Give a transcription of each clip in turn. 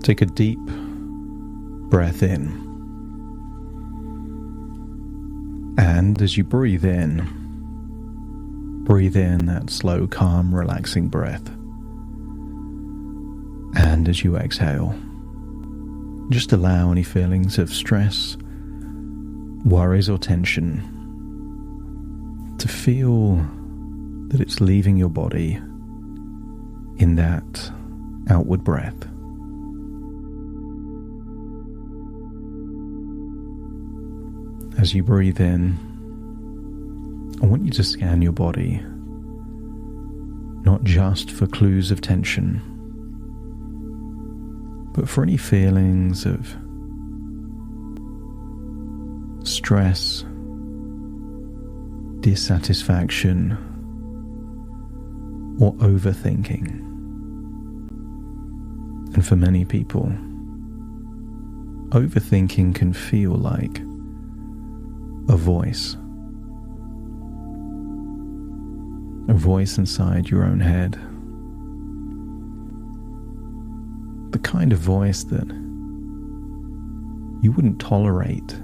Take a deep breath in. And as you breathe in that slow, calm, relaxing breath. And as you exhale, just allow any feelings of stress, worries, or tension to feel that it's leaving your body in that outward breath. As you breathe in, I want you to scan your body, not just for clues of tension, but for any feelings of stress, dissatisfaction, or overthinking. And for many people, overthinking can feel like a voice inside your own head. The kind of voice that you wouldn't tolerate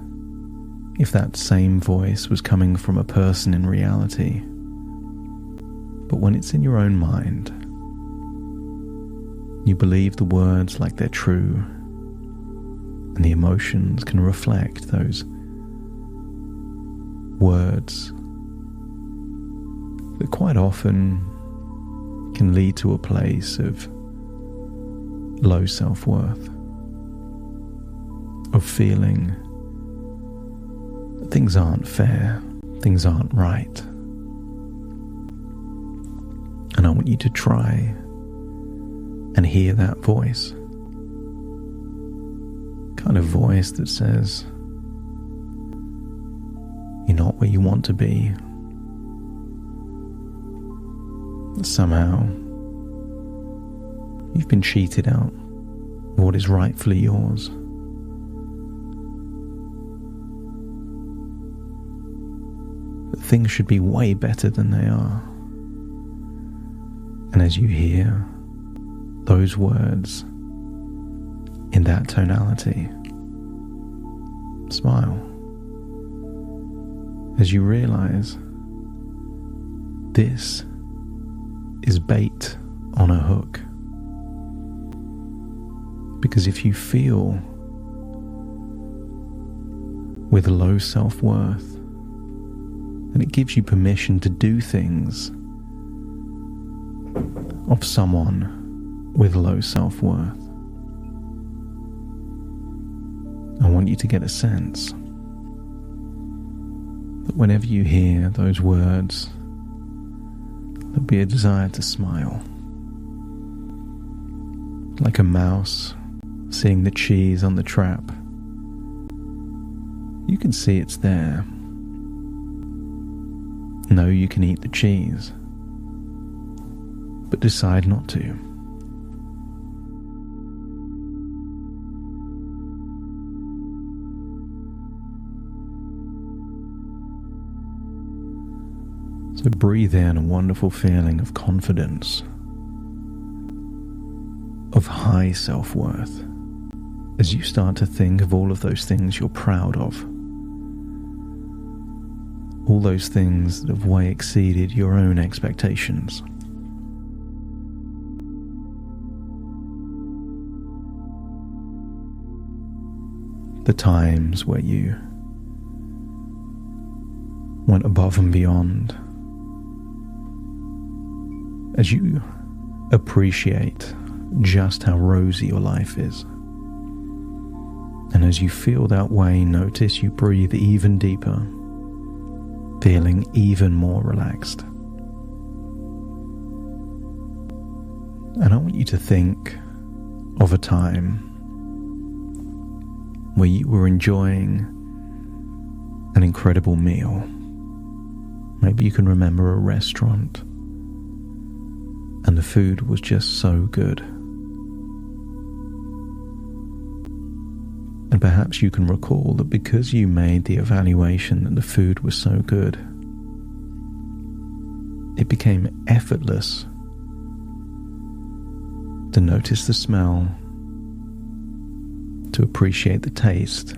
if that same voice was coming from a person in reality. But when it's in your own mind, you believe the words like they're true, and the emotions can reflect those words that quite often can lead to a place of low self-worth, of feeling that things aren't fair, things aren't right. And I want you to try and hear that voice. Kind of voice that says, you're not where you want to be. Somehow, you've been cheated out of what is rightfully yours. That things should be way better than they are. And as you hear those words in that tonality, smile as you realize this is bait on a hook. Because if you feel with low self-worth, then it gives you permission to do things of someone with low self-worth. I want you to get a sense that whenever you hear those words, there'll be a desire to smile. Like a mouse seeing the cheese on the trap. You can see it's there. Know you can eat the cheese, but decide not to. So breathe in a wonderful feeling of confidence, of high self-worth, as you start to think of all of those things you're proud of, all those things that have way exceeded your own expectations. The times where you went above and beyond, as you appreciate just how rosy your life is. And as you feel that way, notice you breathe even deeper, feeling even more relaxed. And I want you to think of a time where you were enjoying an incredible meal. Maybe you can remember a restaurant and the food was just so good. And perhaps you can recall that because you made the evaluation that the food was so good, it became effortless to notice the smell to appreciate the taste,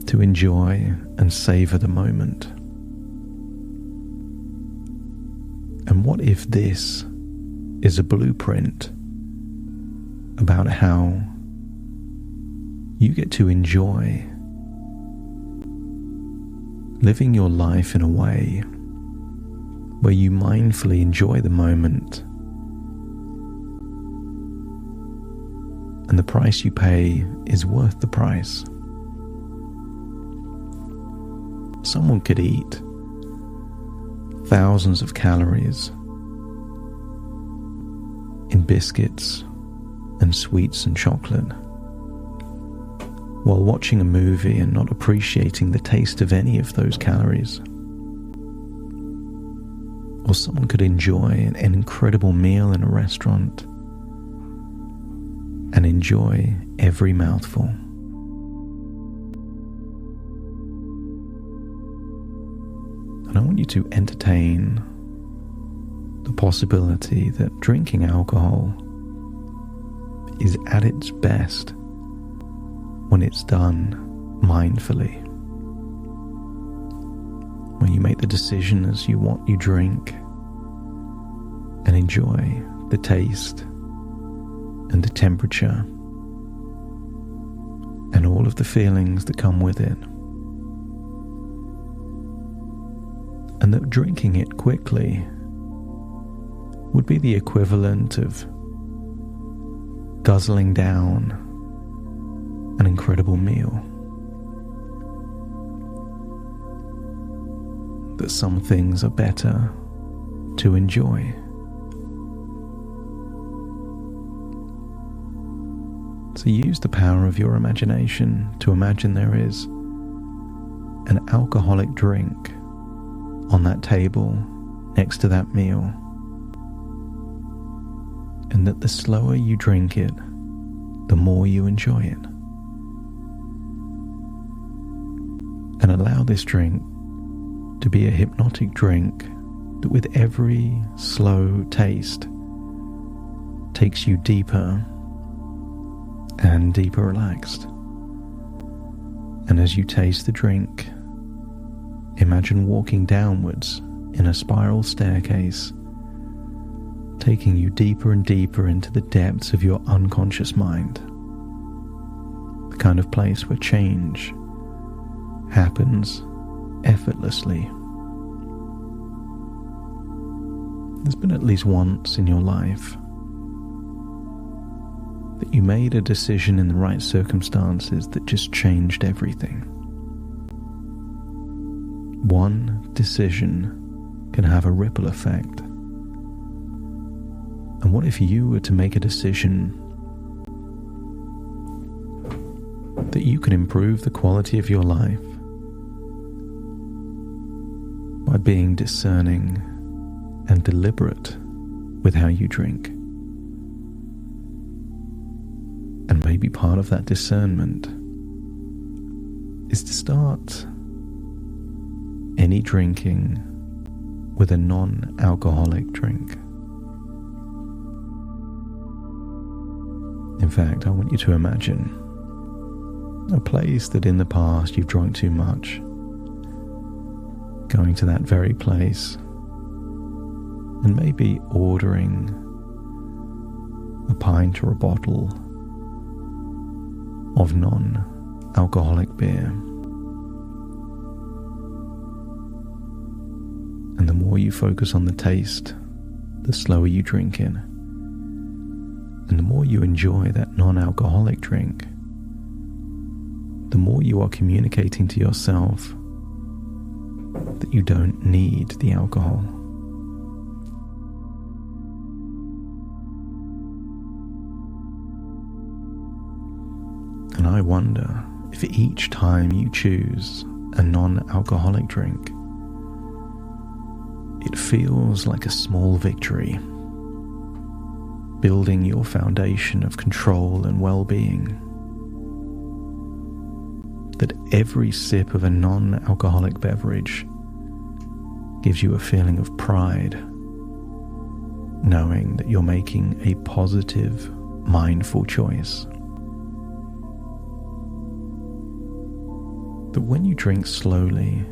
to enjoy and savor the moment. And what if this is a blueprint about how you get to enjoy living your life in a way where you mindfully enjoy the moment, and the price you pay is worth the price. Someone could eat thousands of calories in biscuits and sweets and chocolate while watching a movie and not appreciating the taste of any of those calories. Or someone could enjoy an incredible meal in a restaurant and enjoy every mouthful. And I want you to entertain the possibility that drinking alcohol is at its best when it's done mindfully. When you make the decision as you what you drink and enjoy the taste and the temperature and all of the feelings that come with it. And that drinking it quickly would be the equivalent of guzzling down an incredible meal. That some things are better to enjoy. So use the power of your imagination to imagine there is an alcoholic drink on that table next to that meal, and that the slower you drink it, the more you enjoy it. And allow this drink to be a hypnotic drink that with every slow taste takes you deeper and deeper relaxed. And as you taste the drink, imagine walking downwards in a spiral staircase, taking you deeper and deeper into the depths of your unconscious mind, the kind of place where change happens effortlessly. There's been at least once in your life that you made a decision in the right circumstances that just changed everything. One decision can have a ripple effect. And what if you were to make a decision that you can improve the quality of your life by being discerning and deliberate with how you drink? And maybe part of that discernment is to start any drinking with a non-alcoholic drink. In fact, I want you to imagine a place that in the past you've drunk too much, going to that very place and maybe ordering a pint or a bottle of non-alcoholic beer. And the more you focus on the taste, the slower you drink in. And the more you enjoy that non-alcoholic drink, the more you are communicating to yourself that you don't need the alcohol. And I wonder if each time you choose a non-alcoholic drink, it feels like a small victory, building your foundation of control and well-being. That every sip of a non-alcoholic beverage gives you a feeling of pride, knowing that you're making a positive, mindful choice. that when you drink slowly,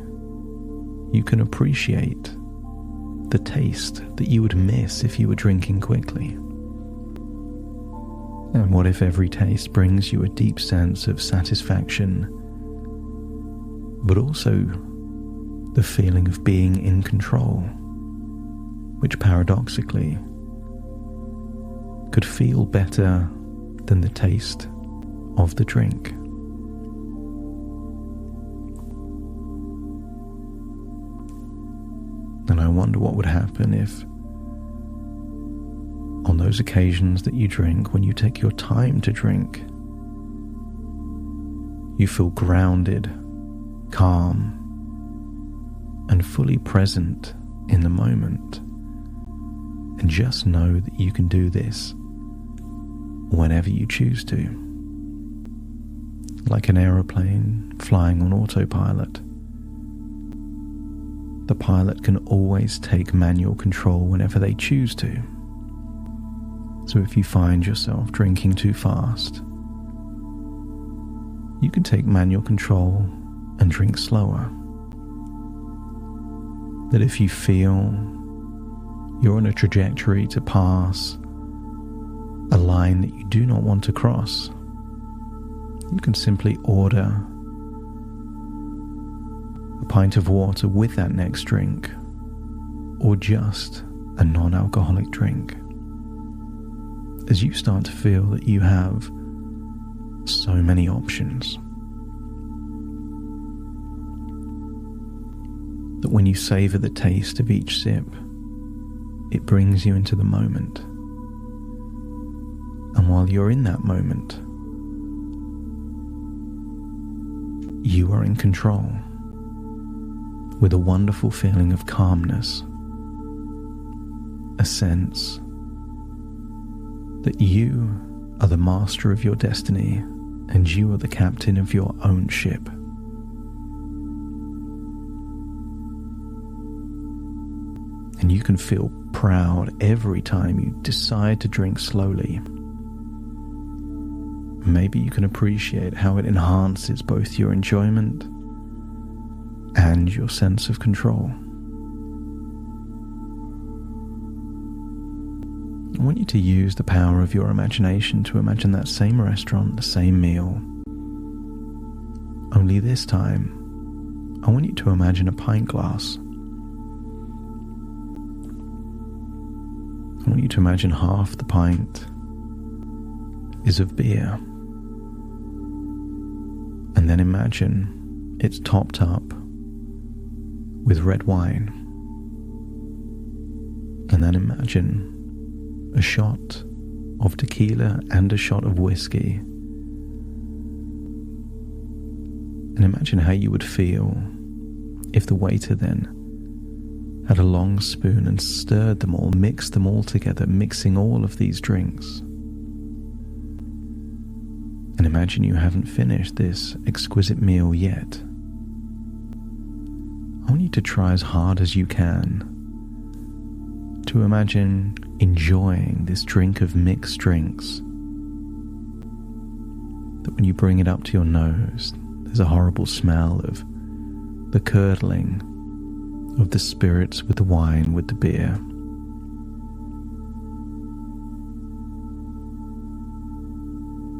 you can appreciate the taste that you would miss if you were drinking quickly. And what if every taste brings you a deep sense of satisfaction, but also the feeling of being in control, which paradoxically could feel better than the taste of the drink. And I wonder what would happen if, on those occasions that you drink, when you take your time to drink, you feel grounded, calm, and fully present in the moment. And just know that you can do this whenever you choose to. Like an aeroplane flying on autopilot, the pilot can always take manual control whenever they choose to. So if you find yourself drinking too fast, you can take manual control and drink slower. That if you feel you're on a trajectory to pass a line that you do not want to cross, you can simply order a pint of water with that next drink, or just a non-alcoholic drink, as you start to feel that you have so many options. That when you savor the taste of each sip, it brings you into the moment. And while you're in that moment, you are in control, with a wonderful feeling of calmness, a sense that you are the master of your destiny and you are the captain of your own ship. And you can feel proud every time you decide to drink slowly. Maybe you can appreciate how it enhances both your enjoyment and your sense of control. I want you to use the power of your imagination to imagine that same restaurant, the same meal. Only this time, I want you to imagine a pint glass. I want you to imagine half the pint is of beer. And then imagine it's topped up with red wine. And then imagine a shot of tequila and a shot of whiskey. And imagine how you would feel if the waiter then had a long spoon and stirred them all, mixed them all together, mixing all of these drinks. And imagine you haven't finished this exquisite meal yet. I want you to try as hard as you can to imagine enjoying this drink of mixed drinks. That when you bring it up to your nose, there's a horrible smell of the curdling of the spirits with the wine, with the beer.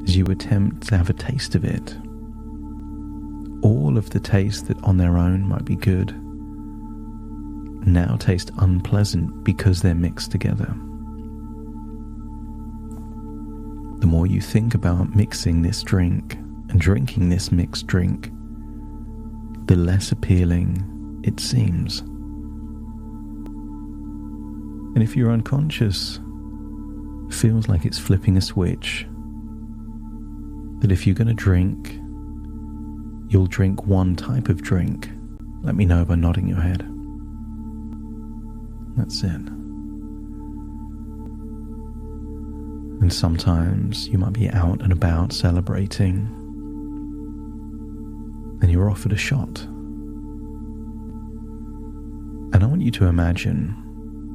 As you attempt to have a taste of it, all of the tastes that on their own might be good now taste unpleasant because they're mixed together. The more you think about mixing this drink and drinking this mixed drink, the less appealing it seems. And if you're unconscious, it feels like it's flipping a switch. That if you're going to drink, you'll drink one type of drink. Let me know by nodding your head. That's it. And sometimes you might be out and about celebrating, and you're offered a shot. And I want you to imagine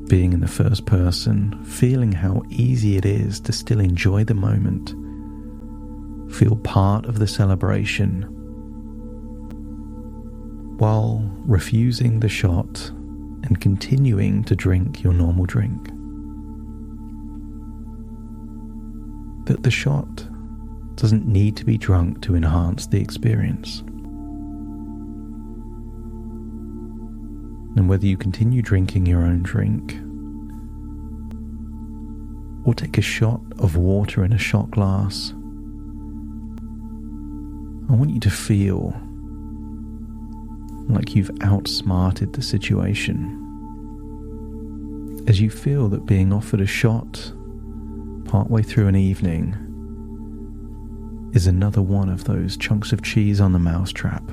being in the first person, feeling how easy it is to still enjoy the moment, feel part of the celebration, while refusing the shot and continuing to drink your normal drink. That the shot doesn't need to be drunk to enhance the experience. And whether you continue drinking your own drink or take a shot of water in a shot glass, I want you to feel like you've outsmarted the situation, as you feel that being offered a shot partway through an evening is another one of those chunks of cheese on the mousetrap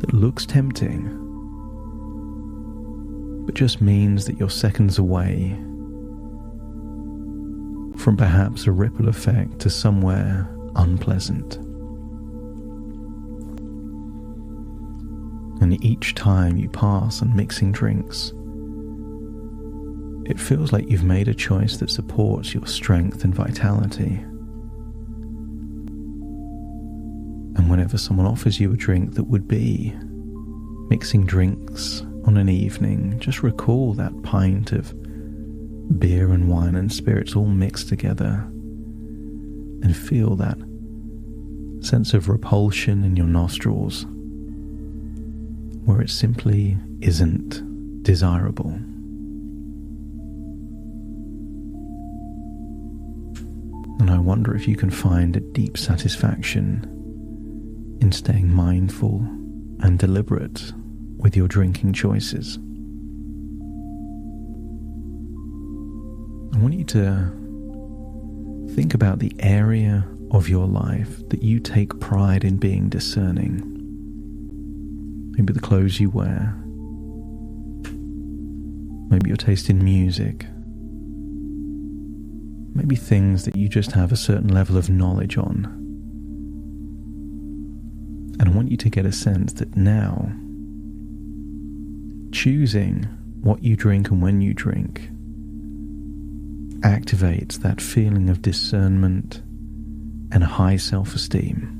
that looks tempting, but just means that you're seconds away from perhaps a ripple effect to somewhere unpleasant. And each time you pass on mixing drinks, it feels like you've made a choice that supports your strength and vitality. And whenever someone offers you a drink that would be mixing drinks on an evening, just recall that pint of beer and wine and spirits all mixed together and feel that sense of repulsion in your nostrils, where it simply isn't desirable. And I wonder if you can find a deep satisfaction in staying mindful and deliberate with your drinking choices. I want you to think about the area of your life that you take pride in being discerning. Maybe the clothes you wear, maybe your taste in music, maybe things that you just have a certain level of knowledge on. And I want you to get a sense that now, choosing what you drink and when you drink activates that feeling of discernment and high self-esteem.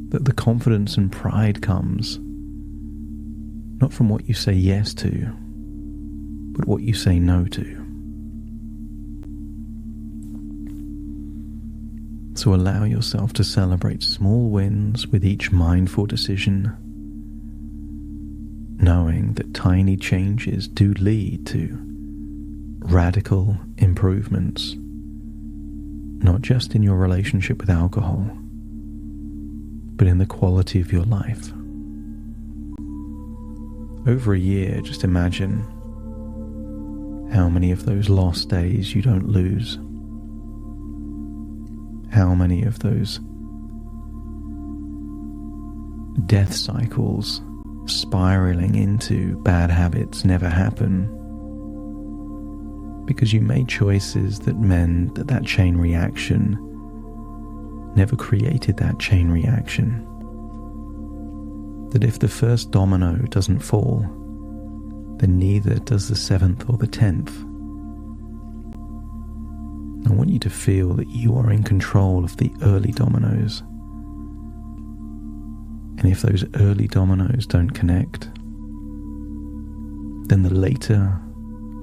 That the confidence and pride comes not from what you say yes to, but what you say no to. So allow yourself to celebrate small wins with each mindful decision, knowing that tiny changes do lead to radical improvements, not just in your relationship with alcohol, but in the quality of your life. Over a year, just imagine how many of those lost days you don't lose. How many of those death cycles spiraling into bad habits never happen, because you made choices that meant that that chain reaction never created that chain reaction. That if the first domino doesn't fall, then neither does the 7th or the 10th. I want you to feel that you are in control of the early dominoes. And if those early dominoes don't connect, then the later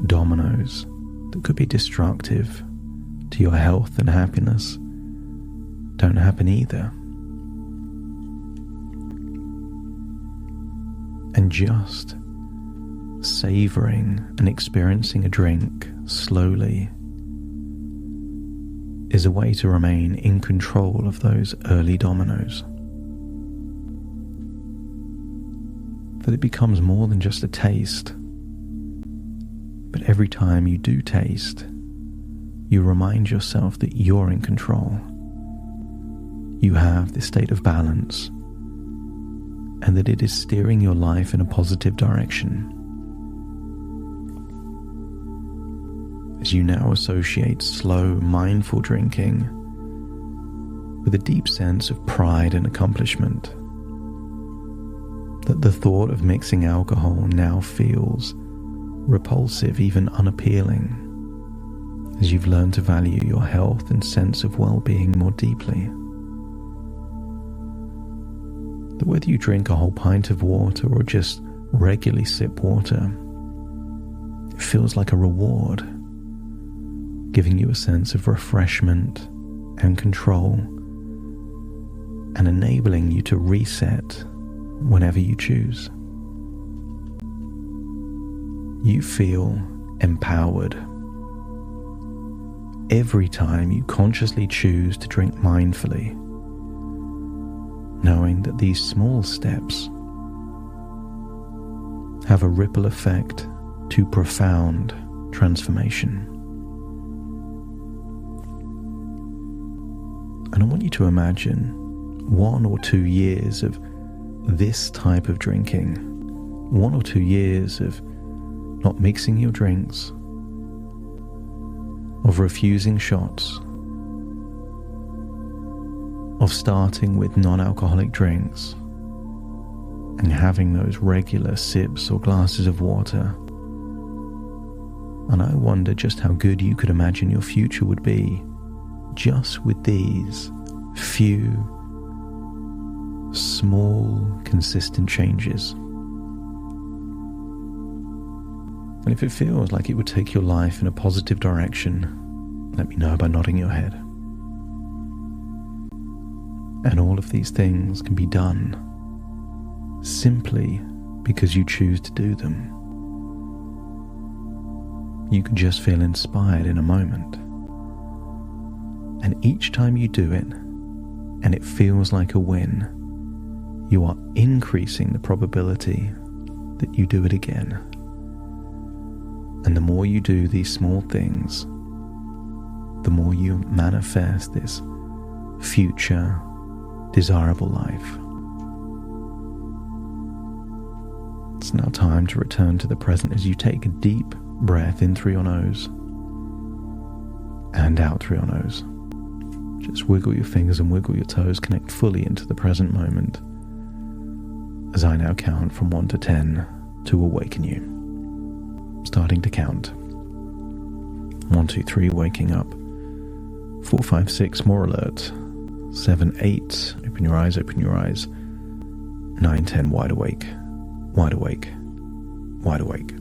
dominoes that could be destructive to your health and happiness don't happen either. And just savouring and experiencing a drink slowly is a way to remain in control of those early dominoes. That it becomes more than just a taste, but every time you do taste, you remind yourself that you're in control. You have this state of balance, and that it is steering your life in a positive direction. As you now associate slow, mindful drinking with a deep sense of pride and accomplishment, that the thought of mixing alcohol now feels repulsive, even unappealing, as you've learned to value your health and sense of well-being more deeply. that whether you drink a whole pint of water or just regularly sip water, it feels like a reward, giving you a sense of refreshment and control, and enabling you to reset whenever you choose. You feel empowered every time you consciously choose to drink mindfully, knowing that these small steps have a ripple effect to profound transformation. And I want you to imagine 1 or 2 years of this type of drinking, 1 or 2 years of not mixing your drinks, of refusing shots, of starting with non-alcoholic drinks and having those regular sips or glasses of water. And I wonder just how good you could imagine your future would be just with these few, small, consistent changes. And if it feels like it would take your life in a positive direction, let me know by nodding your head. And all of these things can be done simply because you choose to do them. You can just feel inspired in a moment. And each time you do it, and it feels like a win, you are increasing the probability that you do it again. And the more you do these small things, the more you manifest this future desirable life. It's now time to return to the present as you take a deep breath in through your nose and out through your nose. Just wiggle your fingers and wiggle your toes, connect fully into the present moment as I now count from 1 to 10 to awaken you. Starting to count. 1, 2, 3, waking up. 4, 5, 6, more alert. 7, 8, open your eyes, open your eyes. 9, 10, wide awake, wide awake, wide awake.